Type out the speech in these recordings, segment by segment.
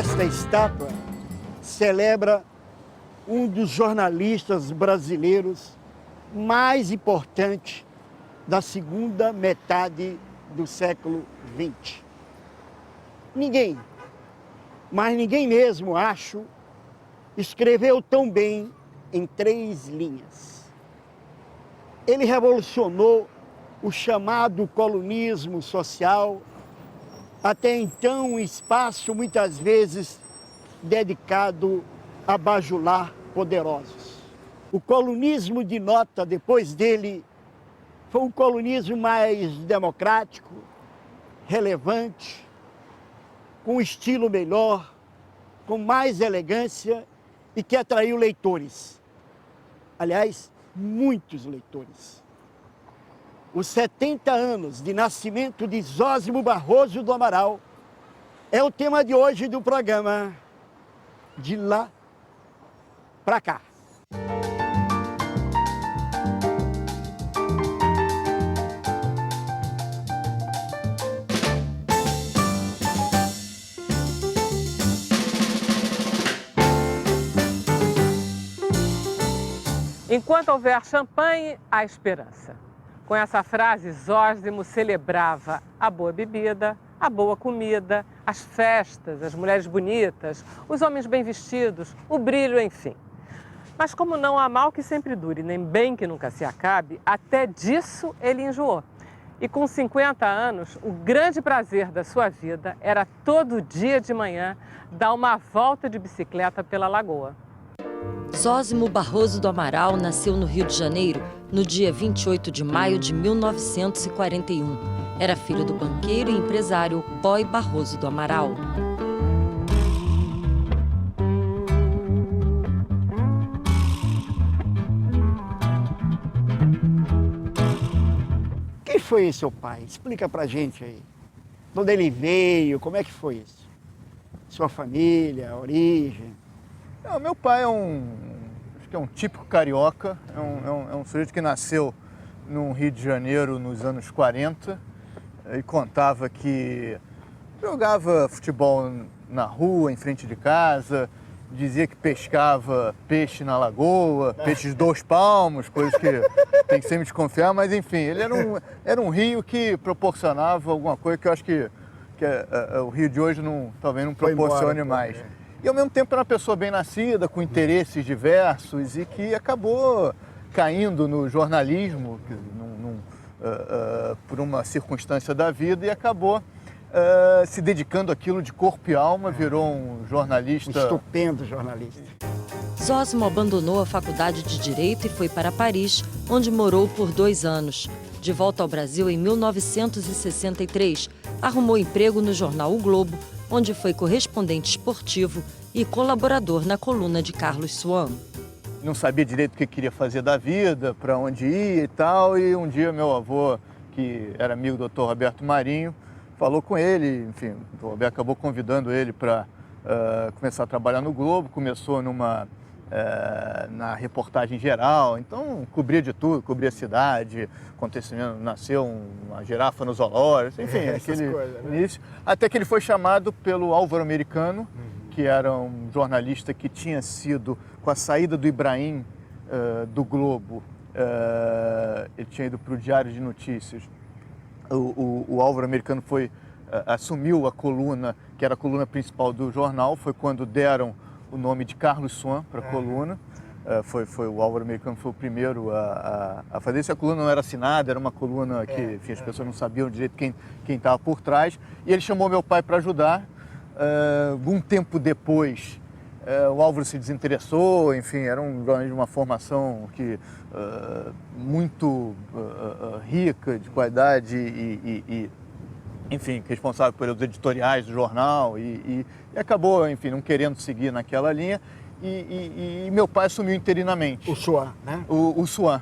Esta estátua celebra um dos jornalistas brasileiros mais importantes da segunda metade do século XX. Ninguém, mas ninguém mesmo, acho, escreveu tão bem em 3 linhas. Ele revolucionou o chamado colunismo social, até então um espaço muitas vezes dedicado a bajular poderosos. O colunismo de nota, depois dele, foi um colunismo mais democrático, relevante, com um estilo melhor, com mais elegância e que atraiu leitores. Aliás, muitos leitores. Os 70 anos de nascimento de Zósimo Barroso do Amaral é o tema de hoje do programa De Lá Pra Cá. Enquanto houver champanhe, há esperança. Com essa frase, Zósimo celebrava a boa bebida, a boa comida, as festas, as mulheres bonitas, os homens bem vestidos, o brilho, enfim. Mas como não há mal que sempre dure, nem bem que nunca se acabe, até disso ele enjoou. E com 50 anos, o grande prazer da sua vida era todo dia de manhã dar uma volta de bicicleta pela lagoa. Zósimo Barroso do Amaral nasceu no Rio de Janeiro no dia 28 de maio de 1941. Era filho do banqueiro e empresário Boy Barroso do Amaral. Quem foi seu pai? Explica pra gente aí. De onde ele veio, como é que foi isso? Sua família, a origem? Não, meu pai acho que é um típico carioca, é um sujeito que nasceu no Rio de Janeiro nos anos 40 e contava que jogava futebol na rua, em frente de casa, dizia que pescava peixe na lagoa, peixe de 2 palmos, coisas que tem que sempre desconfiar, mas enfim, ele era um rio que proporcionava alguma coisa que eu acho que o Rio de hoje talvez não proporcione mais. E ao mesmo tempo era uma pessoa bem nascida, com interesses diversos e que acabou caindo no jornalismo por uma circunstância da vida e acabou se dedicando àquilo de corpo e alma, virou um jornalista... Estupendo jornalista. Zósimo abandonou a faculdade de Direito e foi para Paris, onde morou por 2 anos. De volta ao Brasil em 1963, arrumou emprego no jornal O Globo, onde foi correspondente esportivo e colaborador na coluna de Carlos Swan. Não sabia direito o que queria fazer da vida, para onde ia e tal, e um dia meu avô, que era amigo do Dr. Roberto Marinho, falou com ele, enfim, o Dr. Roberto acabou convidando ele para começar a trabalhar no Globo, começou na reportagem geral, então cobria de tudo, cobria a cidade, acontecimento, nasceu uma girafa no zoológico, enfim, aquele coisas, né? Início, até que ele foi chamado pelo Álvaro Americano, que era um jornalista que tinha sido, com a saída do Ibrahim do Globo, ele tinha ido para o Diário de Notícias. O Álvaro Americano assumiu a coluna, que era a coluna principal do jornal, foi quando deram o nome de Carlos Swan para a coluna. O Álvaro Americano foi o primeiro a fazer isso. A coluna não era assinada, era uma coluna que enfim, as pessoas não sabiam direito quem estava por trás. E ele chamou meu pai para ajudar. Algum tempo depois, o Álvaro se desinteressou, enfim, era um jornalista de uma formação muito rica, de qualidade e enfim, responsável pelos editoriais do jornal e acabou, enfim, não querendo seguir naquela linha e meu pai assumiu interinamente. O Swan, né? O Swan.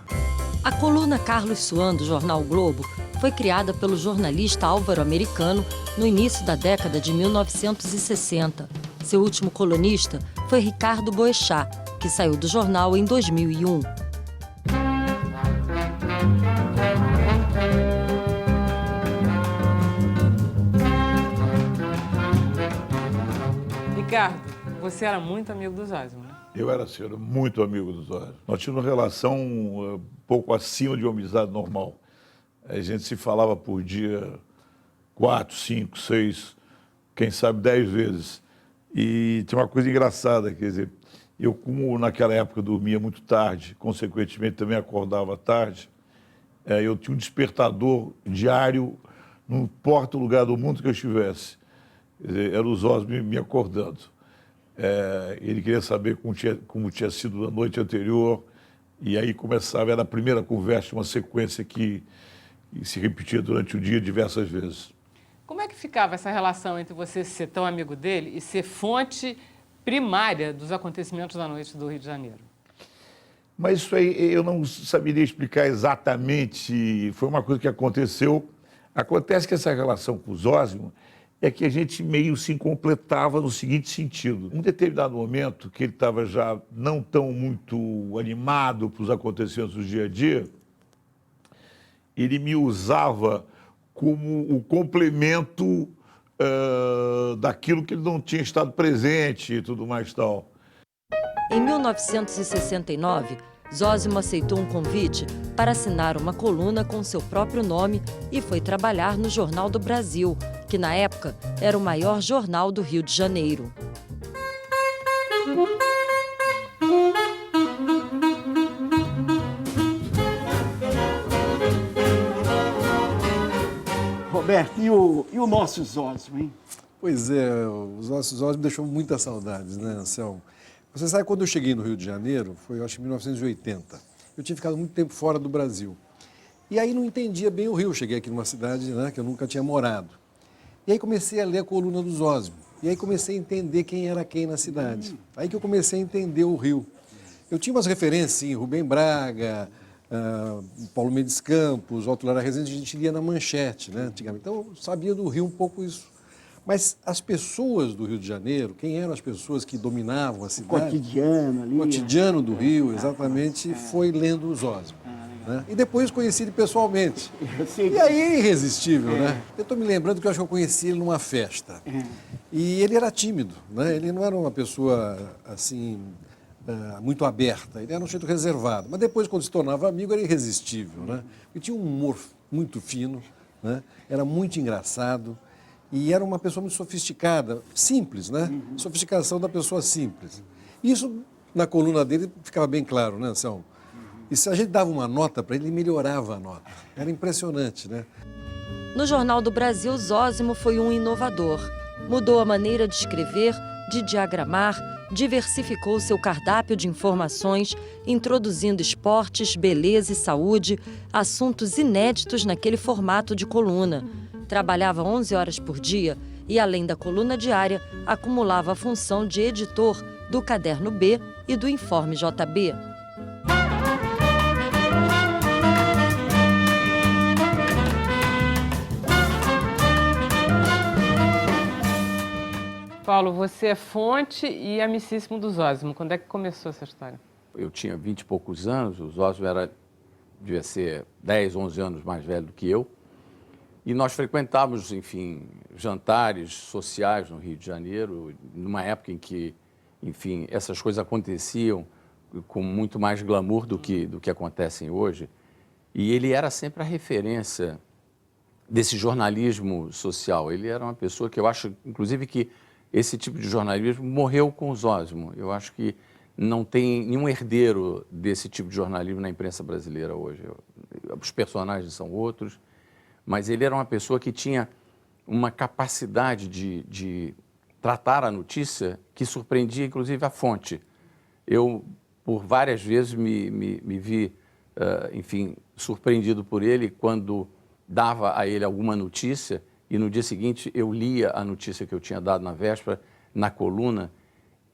A coluna Carlos Swan do jornal Globo foi criada pelo jornalista Álvaro Americano no início da década de 1960. Seu último colunista foi Ricardo Boechat, que saiu do jornal em 2001. Ricardo, você era muito amigo do Zósimo, né? Eu era muito amigo do Zósimo. Nós tínhamos uma relação um pouco acima de uma amizade normal. A gente se falava por dia 4, 5, 6, quem sabe 10 vezes. E tinha uma coisa engraçada, quer dizer, eu como naquela época dormia muito tarde, consequentemente também acordava tarde, eu tinha um despertador diário, não importa o lugar do mundo que eu estivesse. Quer dizer, era o Zósimo me acordando. Ele queria saber como tinha sido a noite anterior, e aí começava, era a primeira conversa, uma sequência que se repetia durante o dia diversas vezes. Como é que ficava essa relação entre você ser tão amigo dele e ser fonte primária dos acontecimentos da noite do Rio de Janeiro? Mas isso aí eu não saberia explicar exatamente, foi uma coisa que aconteceu. Acontece que essa relação com o Zósimo é que a gente meio se completava no seguinte sentido. Um determinado momento, que ele estava já não tão muito animado para os acontecimentos do dia a dia, ele me usava como o complemento daquilo que ele não tinha estado presente e tudo mais tal. Em 1969, Zósimo aceitou um convite para assinar uma coluna com seu próprio nome e foi trabalhar no Jornal do Brasil, que na época era o maior jornal do Rio de Janeiro. Roberto, e o nosso Zósimo, hein? Pois é, os nossos Zósimo me deixou muitas saudades, né, Anselmo? Você sabe, quando eu cheguei no Rio de Janeiro, foi, eu acho, em 1980. Eu tinha ficado muito tempo fora do Brasil. E aí não entendia bem o Rio. Cheguei aqui numa cidade, né, que eu nunca tinha morado. E aí comecei a ler a coluna do Zósimo. E aí comecei a entender quem era quem na cidade. Aí que eu comecei a entender o Rio. Eu tinha umas referências, sim, Rubem Braga, Paulo Mendes Campos, Otto Lara Rezende, a gente lia na Manchete, né, antigamente. Então eu sabia do Rio um pouco isso. Mas as pessoas do Rio de Janeiro, quem eram as pessoas que dominavam a cidade? O cotidiano ali. O cotidiano do Rio, exatamente, foi lendo o Zósimo. Né? E depois conheci ele pessoalmente. E aí é irresistível, né? Eu estou me lembrando que eu acho que eu conheci ele numa festa. E ele era tímido, né? Ele não era uma pessoa, assim, muito aberta. Ele era um jeito reservado. Mas depois, quando se tornava amigo, era irresistível, né? Ele tinha um humor muito fino, né? Era muito engraçado. E era uma pessoa muito sofisticada, simples, né? Sofisticação da pessoa simples. Isso, na coluna dele, ficava bem claro, né, Anselmo? E se a gente dava uma nota para ele, ele melhorava a nota. Era impressionante, né? No Jornal do Brasil, Zósimo foi um inovador. Mudou a maneira de escrever, de diagramar, diversificou seu cardápio de informações, introduzindo esportes, beleza e saúde, assuntos inéditos naquele formato de coluna. Trabalhava 11 horas por dia e, além da coluna diária, acumulava a função de editor do Caderno B e do Informe JB. Paulo, você é fonte e amicíssimo do Zósimo. Quando é que começou essa história? Eu tinha 20 e poucos anos, o Zósimo devia ser 10, 11 anos mais velho do que eu. E nós frequentávamos, enfim, jantares sociais no Rio de Janeiro, numa época em que, enfim, essas coisas aconteciam com muito mais glamour do que acontecem hoje. E ele era sempre a referência desse jornalismo social. Ele era uma pessoa que eu acho, inclusive, que esse tipo de jornalismo morreu com o Zósimo. Eu acho que não tem nenhum herdeiro desse tipo de jornalismo na imprensa brasileira hoje. Os personagens são outros. Mas ele era uma pessoa que tinha uma capacidade de tratar a notícia que surpreendia, inclusive, a fonte. Eu, por várias vezes, me vi, enfim, surpreendido por ele quando dava a ele alguma notícia e, no dia seguinte, eu lia a notícia que eu tinha dado na véspera, na coluna,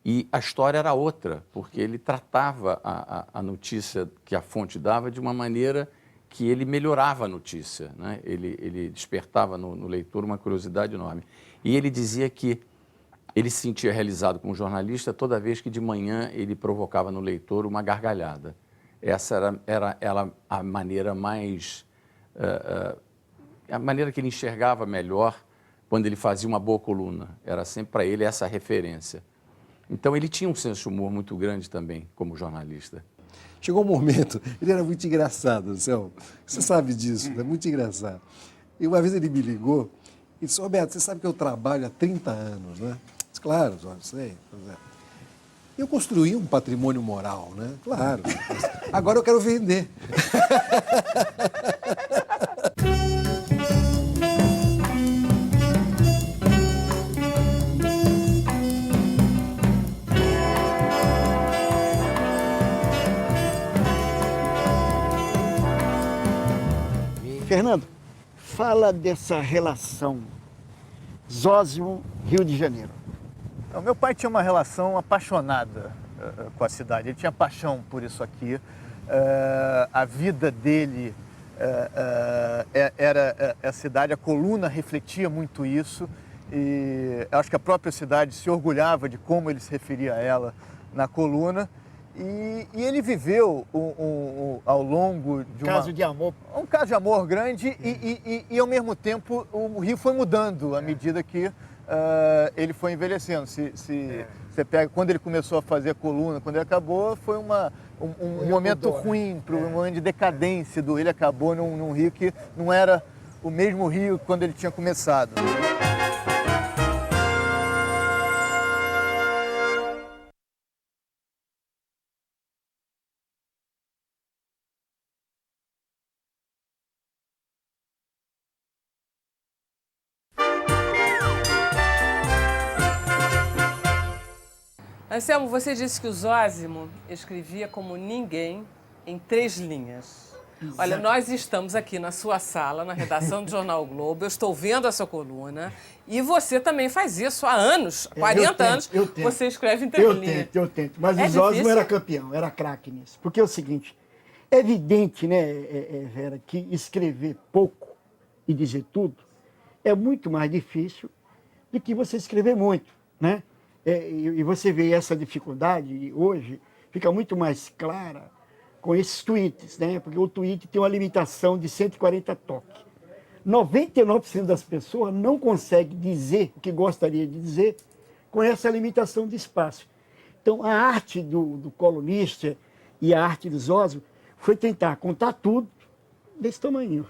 e a história era outra, porque ele tratava a notícia que a fonte dava de uma maneira que ele melhorava a notícia, né? Ele despertava no leitor uma curiosidade enorme. E ele dizia que ele se sentia realizado como jornalista toda vez que de manhã ele provocava no leitor uma gargalhada. Essa era a maneira mais... a maneira que ele enxergava melhor quando ele fazia uma boa coluna. Era sempre para ele essa referência. Então ele tinha um senso de humor muito grande também, como jornalista. Chegou um momento, ele era muito engraçado, Anselmo. Você sabe disso, é muito engraçado. E uma vez ele me ligou e disse, Roberto, você sabe que eu trabalho há 30 anos, né? Disse, claro, Jorge, sei. Eu construí um patrimônio moral, né? Claro. Agora eu quero vender. Fernando, fala dessa relação Zósimo, Rio de Janeiro. Então, meu pai tinha uma relação apaixonada com a cidade, ele tinha paixão por isso aqui. A vida dele era a cidade, a coluna refletia muito isso. E acho que a própria cidade se orgulhava de como ele se referia a ela na coluna. E ele viveu ao longo de um caso de amor grande e ao mesmo tempo o Rio foi mudando à medida que ele foi envelhecendo. Você pega, quando ele começou a fazer a coluna, quando ele acabou, foi um momento ruim, um momento de decadência do ele acabou num Rio que não era o mesmo Rio quando ele tinha começado. Anselmo, você disse que o Zósimo escrevia como ninguém em 3 linhas. Olha, nós estamos aqui na sua sala, na redação do Jornal o Globo, eu estou vendo a sua coluna e você também faz isso há anos, 40 anos, você escreve em 3 linhas. Eu tento, mas o Zósimo era campeão, era craque nisso. Porque é o seguinte, é evidente, né, Vera, que escrever pouco e dizer tudo é muito mais difícil do que você escrever muito, né? E você vê essa dificuldade hoje, fica muito mais clara com esses tweets, né? Porque o tweet tem uma limitação de 140 toques. 99% das pessoas não consegue dizer o que gostaria de dizer com essa limitação de espaço. Então, a arte do colunista e a arte do Zósimo foi tentar contar tudo desse tamanho.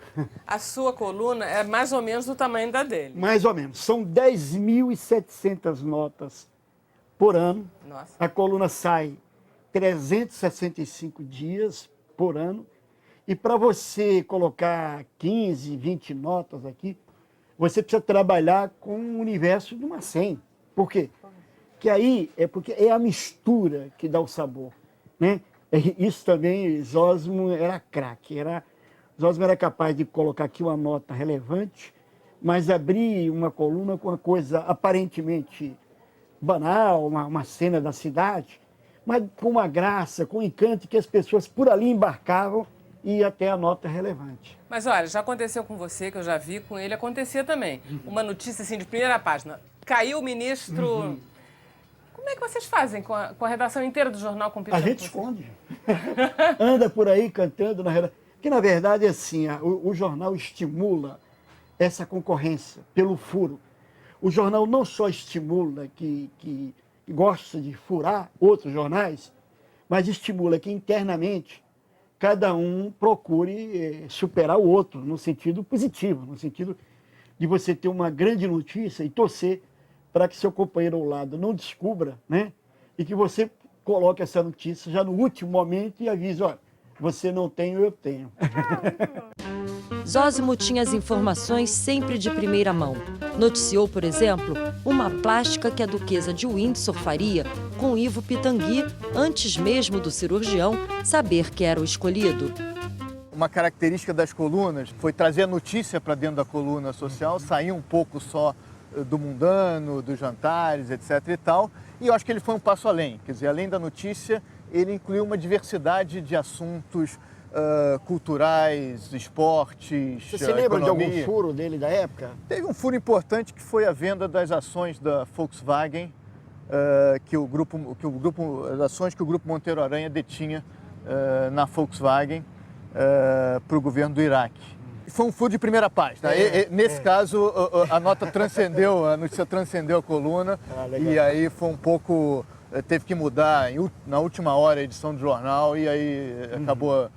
A sua coluna é mais ou menos do tamanho da dele. Mais ou menos. São 10.700 notas por ano. Nossa. A coluna sai 365 dias por ano. E para você colocar 15, 20 notas aqui, você precisa trabalhar com o universo de uma 100. Por quê? Que aí porque é a mistura que dá o sabor, né? Isso também, Zósimo era craque. Zósimo era capaz de colocar aqui uma nota relevante, mas abrir uma coluna com uma coisa aparentemente banal, uma cena da cidade, mas com uma graça, com um encanto que as pessoas por ali embarcavam e até a nota relevante. Mas olha, já aconteceu com você, que eu já vi com ele, acontecia também. Uma notícia assim de primeira página, caiu o ministro... Como é que vocês fazem com a redação inteira do jornal competindo? A gente esconde. Anda por aí cantando na redação. Porque, na verdade, assim, o jornal estimula essa concorrência pelo furo. O jornal não só estimula que gosta de furar outros jornais, mas estimula que internamente cada um procure superar o outro, no sentido positivo, no sentido de você ter uma grande notícia e torcer para que seu companheiro ao lado não descubra, né? E que você coloque essa notícia já no último momento e avise, olha, você não tem, eu tenho. Zósimo tinha as informações sempre de primeira mão. Noticiou, por exemplo, uma plástica que a duquesa de Windsor faria com Ivo Pitangui, antes mesmo do cirurgião saber que era o escolhido. Uma característica das colunas foi trazer a notícia para dentro da coluna social, sair um pouco só do mundano, dos jantares, etc. e tal. E eu acho que ele foi um passo além. Quer dizer, além da notícia, ele incluiu uma diversidade de assuntos culturais, esportes, Você se lembra economia. de algum furo dele da época? Teve um furo importante que foi a venda das ações da Volkswagen, as ações que o Grupo Monteiro Aranha detinha na Volkswagen para o governo do Iraque. Foi um furo de primeira página. Nesse caso, a nota transcendeu, a notícia transcendeu a coluna. E aí foi um pouco... Teve que mudar na última hora a edição do jornal e aí acabou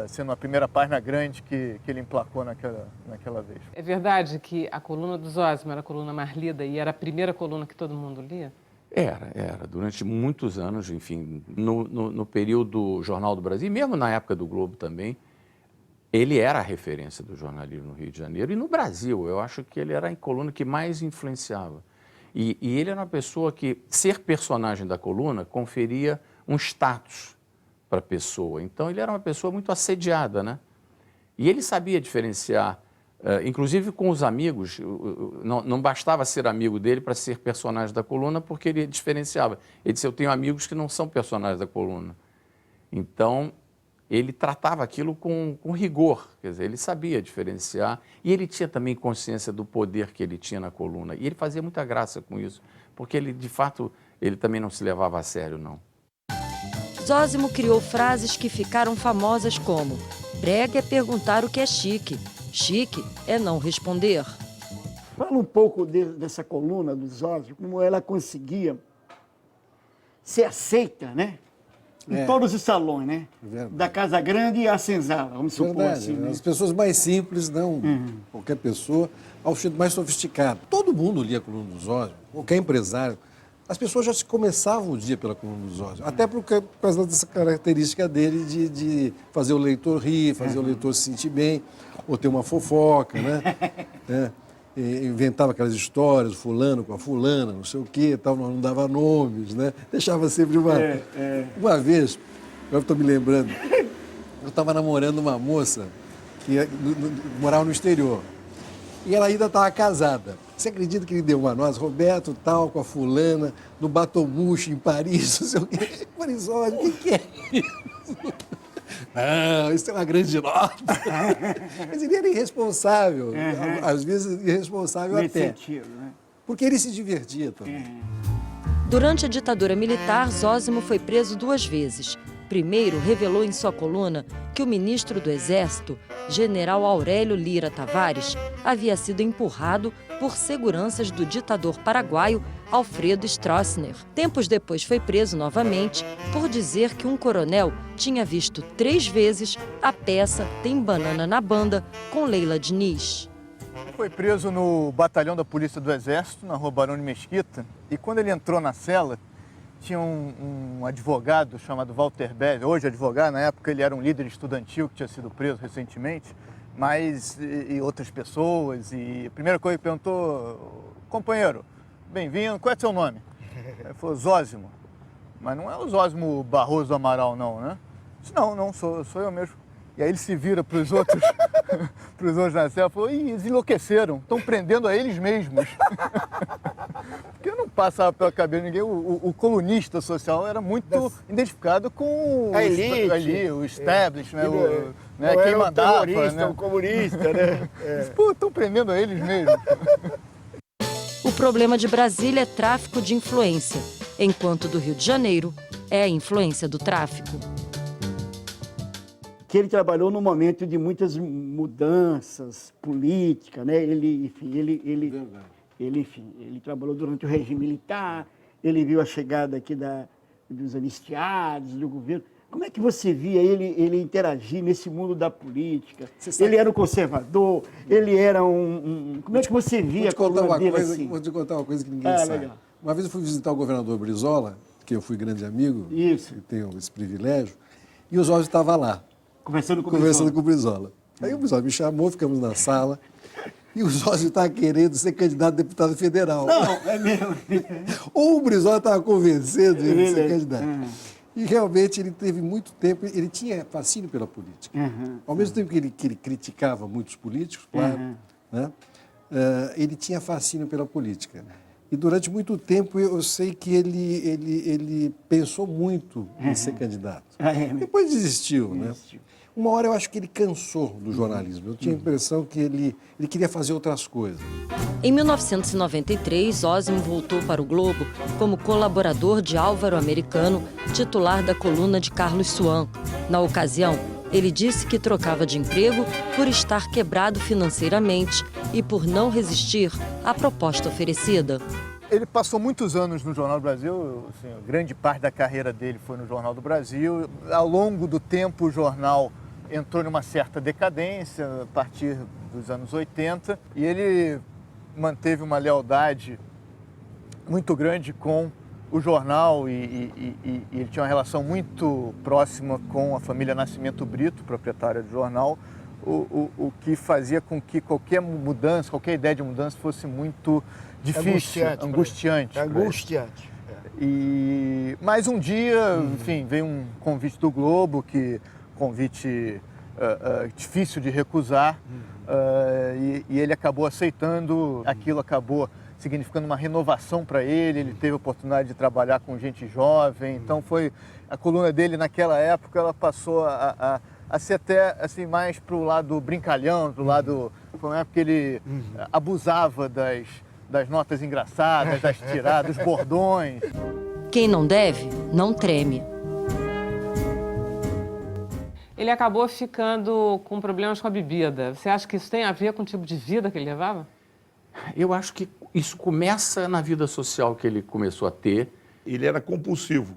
sendo a primeira página grande que ele emplacou naquela vez. É verdade que a coluna do Zósimo era a coluna mais lida e era a primeira coluna que todo mundo lia? Era. Durante muitos anos, enfim, no período Jornal do Brasil, e mesmo na época do Globo também, ele era a referência do jornalismo no Rio de Janeiro e no Brasil. Eu acho que ele era a coluna que mais influenciava. E ele era uma pessoa que ser personagem da coluna conferia um status para a pessoa. Então, ele era uma pessoa muito assediada, né? E ele sabia diferenciar, inclusive com os amigos, não bastava ser amigo dele para ser personagem da coluna, porque ele diferenciava. Ele disse, eu tenho amigos que não são personagens da coluna. Então, ele tratava aquilo com rigor, quer dizer, ele sabia diferenciar e ele tinha também consciência do poder que ele tinha na coluna. E ele fazia muita graça com isso, porque ele, de fato, ele também não se levava a sério, não. Zósimo criou frases que ficaram famosas como: brega é perguntar o que é chique, chique é não responder. Fala um pouco dessa coluna do Zósimo, como ela conseguia ser aceita, né? Em todos os salões, né? Verdade. Da Casa Grande à Senzala, vamos supor assim. Né? As pessoas mais simples, não qualquer pessoa, ao jeito mais sofisticado. Todo mundo lia a coluna do Zósimo, qualquer empresário. As pessoas já começavam o dia pela coluna do Zósimo, até por causa dessa característica dele de fazer o leitor rir, fazer o leitor se sentir bem, ou ter uma fofoca, né? Inventava aquelas histórias, fulano com a fulana, não sei o quê, tal, não dava nomes, né? Deixava sempre Uma vez, eu estou me lembrando, eu estava namorando uma moça que morava no exterior. E ela ainda estava casada. Você acredita que ele deu uma nós, Roberto, tal, com a fulana, no Batomuche, em Paris, não sei o quê. Marisol, o que é isso? Não, isso é uma grande nota. Mas ele era irresponsável, às vezes irresponsável Nesse até. sentido, né? Porque ele se divertia também. Durante a ditadura militar, Zósimo foi preso 2 vezes. Primeiro, revelou em sua coluna que o ministro do Exército, general Aurélio Lira Tavares, havia sido empurrado por seguranças do ditador paraguaio Alfredo Stroessner. Tempos depois foi preso novamente por dizer que um coronel tinha visto 3 vezes a peça Tem Banana na Banda, com Leila Diniz. Foi preso no batalhão da Polícia do Exército, na Rua Barão de Mesquita, e quando ele entrou na cela, tinha um advogado chamado Walter Bell, hoje advogado, na época ele era um líder estudantil que tinha sido preso recentemente, mas e outras pessoas, e a primeira coisa que perguntou, companheiro, bem-vindo, qual é seu nome? Ele falou, Zósimo, mas não é o Zósimo Barroso Amaral não, né? Eu disse, não, sou eu mesmo. E aí ele se vira para os outros, na cela e falou, eles enlouqueceram, estão prendendo a eles mesmos. Porque não passava pela cabeça de ninguém, o colunista social era muito identificado com a elite, o establishment, quem mandava. O comunista, né? Pô, estão prendendo a eles mesmos. O problema de Brasília é tráfico de influência, enquanto do Rio de Janeiro é a influência do tráfico. Que ele trabalhou num momento de muitas mudanças políticas, né? Ele trabalhou durante o regime militar, ele viu a chegada aqui dos anistiados, do governo. Como é que você via ele interagir nesse mundo da política? Ele era um conservador, ele era como é que você via a coluna dele assim? Vou te contar uma coisa que ninguém sabe. Legal. Uma vez eu fui visitar o governador Brizola, que eu fui grande amigo, Isso. e tenho esse privilégio, e o Zósimo estava lá. Conversando com o Brizola. Aí o Brizola me chamou, ficamos na sala, e o Zósimo estava querendo ser candidato a deputado federal. Não, é mesmo. Ou o Brizola estava convencendo ele de ser candidato. E realmente ele teve muito tempo, ele tinha fascínio pela política. Ao mesmo tempo que ele criticava muitos políticos, claro, né? Ele tinha fascínio pela política. E durante muito tempo eu sei que ele pensou muito em ser candidato. Depois desistiu, né? Uma hora eu acho que ele cansou do jornalismo. Eu tinha a impressão que ele queria fazer outras coisas. Em 1993, Zósimo voltou para o Globo como colaborador de Álvaro Americano, titular da coluna de Carlos Suan. Na ocasião, Ele disse que trocava de emprego por estar quebrado financeiramente e por não resistir à proposta oferecida. Ele passou muitos anos no Jornal do Brasil, assim, grande parte da carreira dele foi no Jornal do Brasil. Ao longo do tempo, o jornal entrou numa certa decadência, a partir dos anos 80, e ele manteve uma lealdade muito grande com o jornal e ele tinha uma relação muito próxima com a família Nascimento Brito, proprietária do jornal, o que fazia com que qualquer mudança, qualquer ideia de mudança fosse muito difícil, angustiante. Angustiante. E mais um dia, enfim, veio um convite do Globo, convite difícil de recusar, e ele acabou aceitando. Aquilo acabou significando uma renovação para ele. Ele teve a oportunidade de trabalhar com gente jovem, então a coluna dele naquela época ela passou a ser até assim, mais para o lado brincalhão, pro lado. Foi uma época que ele abusava das notas engraçadas, das tiradas, dos bordões. Quem não deve, não treme. Ele acabou ficando com problemas com a bebida. Você acha que isso tem a ver com o tipo de vida que ele levava? Eu acho que isso começa na vida social que ele começou a ter. Ele era compulsivo.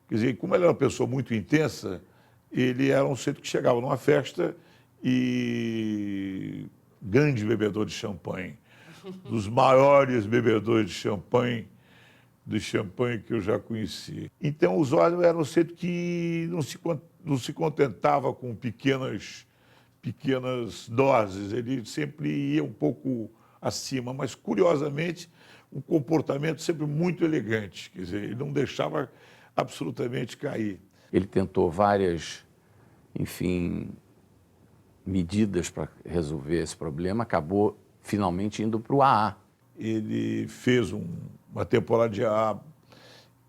Quer dizer, como ele era uma pessoa muito intensa, ele era um sujeito que chegava numa festa e grande bebedor de champanhe, dos maiores bebedores de champanhe que eu já conheci. Então, os olhos eram um sujeito que não se contentava com pequenas doses, ele sempre ia um pouco acima, mas, curiosamente, um comportamento sempre muito elegante, quer dizer, ele não deixava absolutamente cair. Ele tentou várias, enfim, medidas para resolver esse problema, acabou finalmente indo para o AA. Ele fez uma temporada de AA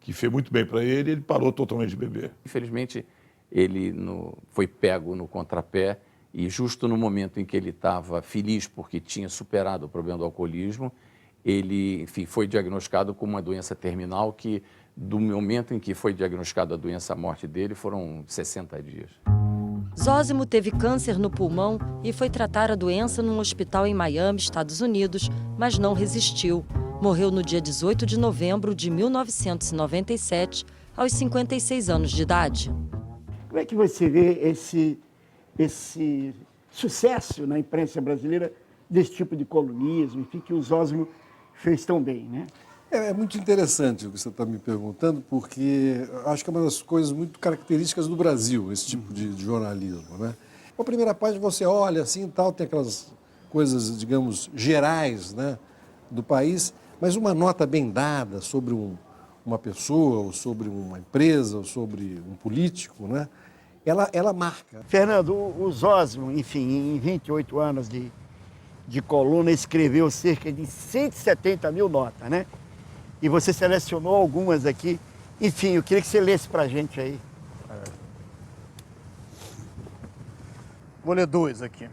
que fez muito bem para ele, ele parou totalmente de beber. Infelizmente, ele foi pego no contrapé e justo no momento em que ele estava feliz porque tinha superado o problema do alcoolismo, ele, enfim, foi diagnosticado com uma doença terminal que, do momento em que foi diagnosticada a doença, a morte dele, foram 60 dias. Zósimo teve câncer no pulmão e foi tratar a doença num hospital em Miami, Estados Unidos, mas não resistiu. Morreu no dia 18 de novembro de 1997, aos 56 anos de idade. Como é que você vê esse sucesso na imprensa brasileira desse tipo de colunismo, enfim, que o Zósimo fez tão bem, né? É muito interessante o que você está me perguntando, porque acho que é uma das coisas muito características do Brasil, esse tipo de jornalismo, né? A primeira página você olha assim e tal, tem aquelas coisas, digamos, gerais, né, do país, mas uma nota bem dada sobre uma pessoa, ou sobre uma empresa, ou sobre um político, né, ela marca. Fernando, o Zósimo, enfim, em 28 anos de coluna, escreveu cerca de 170 mil notas, né? E você selecionou algumas aqui. Enfim, eu queria que você lesse pra gente aí. Vou ler duas aqui.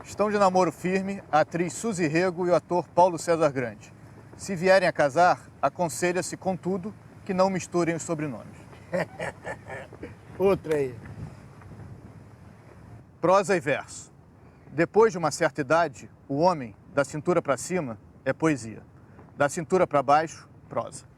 Estão de namoro firme a atriz Suzy Rego e o ator Paulo César Grande. Se vierem a casar, aconselha-se, contudo, que não misturem os sobrenomes. Outra aí. Prosa e verso. Depois de uma certa idade, o homem, da cintura para cima, é poesia. Da cintura para baixo, prosa.